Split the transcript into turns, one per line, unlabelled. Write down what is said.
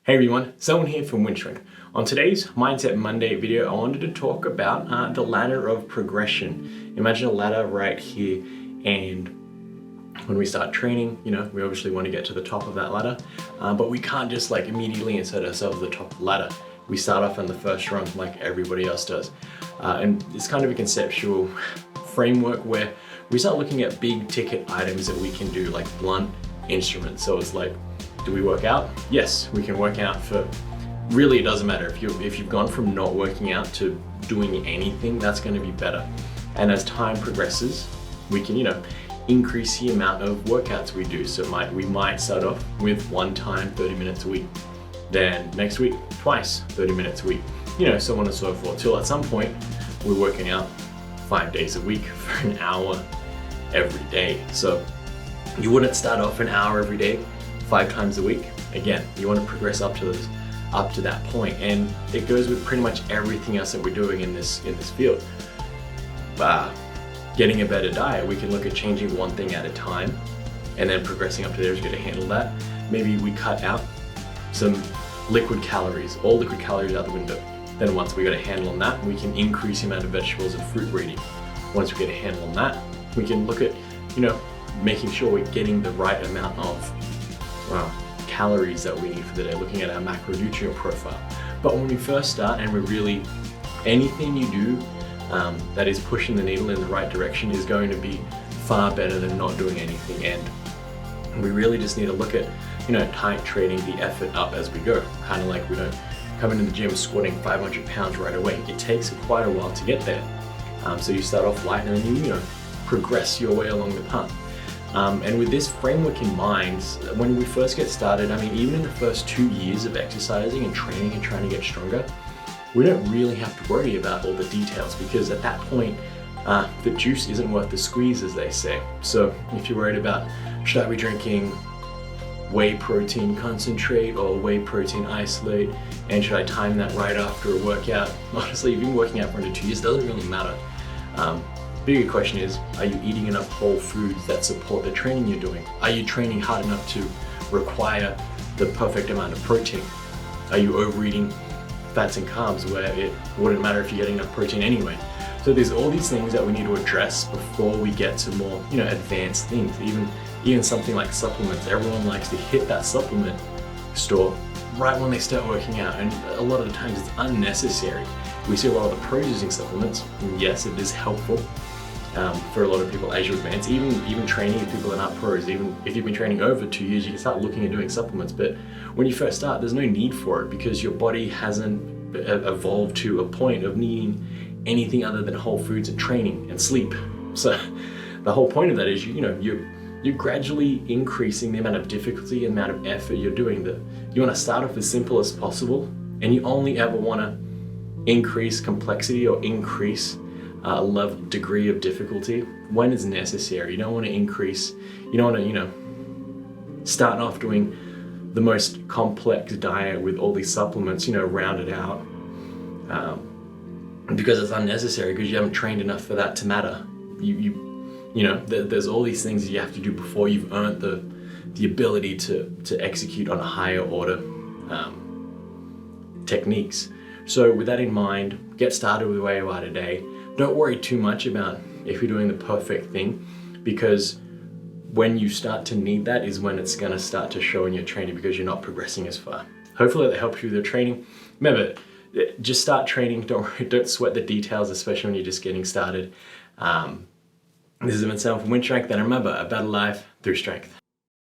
Hey everyone, someone here from WynnStrength. On today's Mindset Monday video, I wanted to talk about the ladder of progression. Imagine a ladder right here, and when we start training, we obviously want to get to the top of that ladder, but we can't just immediately insert ourselves at the top of the ladder. We start off on the first rung like everybody else does. And it's kind of a conceptual framework where we start looking at big ticket items that we can do, like blunt instruments. So it's like, do we work out? Yes, we can work out for, really it doesn't matter. If you've gone from not working out to doing anything, that's gonna be better. And as time progresses, we can, increase the amount of workouts we do. So we might start off with one time, 30 minutes a week. Then next week, twice, 30 minutes a week. So on and so forth. Till at some point, we're working out 5 days a week for an hour every day. So you wouldn't start off an hour every day, 5 times a week. Again, you want to progress up to that point, and it goes with pretty much everything else that we're doing in this field. Getting a better diet, we can look at changing one thing at a time, and then progressing up to there is going to handle that. Maybe we cut out some liquid calories, all liquid calories out the window. Then once we got a handle on that, we can increase the amount of vegetables and fruit we're eating. Once we get a handle on that, we can look at, making sure we're getting the right amount of calories that we need for the day, looking at our macronutrient profile. But when we first start, and anything you do that is pushing the needle in the right direction is going to be far better than not doing anything. And we really just need to look at, titrating the effort up as we go. Kind of like we don't come into the gym squatting 500 pounds right away. It takes quite a while to get there. So you start off light and then you progress your way along the path. And with this framework in mind, when we first get started, even in the first 2 years of exercising and training and trying to get stronger, we don't really have to worry about all the details, because at that point, the juice isn't worth the squeeze, as they say. So if you're worried about, should I be drinking whey protein concentrate or whey protein isolate, and should I time that right after a workout? Honestly, if you've been working out for under 2 years, it doesn't really matter. Bigger question is, are you eating enough whole foods that support the training you're doing? Are you training hard enough to require the perfect amount of protein? Are you overeating fats and carbs where it wouldn't matter if you're getting enough protein anyway? So there's all these things that we need to address before we get to more, advanced things. Even something like supplements. Everyone likes to hit that supplement store right when they start working out, and a lot of the times it's unnecessary. We see a lot of the pros using supplements, and yes, it is helpful for a lot of people as you advance. Even training with people that aren't pros, even if you've been training over 2 years, you can start looking at doing supplements. But when you first start, there's no need for it, because your body hasn't evolved to a point of needing anything other than whole foods and training and sleep. So the whole point of that is you're gradually increasing the amount of difficulty and amount of effort you're doing. You want to start off as simple as possible, and you only ever want to increase complexity or increase degree of difficulty when it's necessary. You don't want to start off doing the most complex diet with all these supplements, round it out, because it's unnecessary, because you haven't trained enough for that to matter. There's all these things that you have to do before you've earned the ability to execute on a higher order techniques. So with that in mind, get started with where you are today. Don't worry too much about if you're doing the perfect thing, because when you start to need that is when it's going to start to show in your training, because you're not progressing as far. Hopefully that helps you with your training. Remember, just start training. Don't sweat the details, especially when you're just getting started. This has been Sam from WynnStrength, and remember, a better life through strength.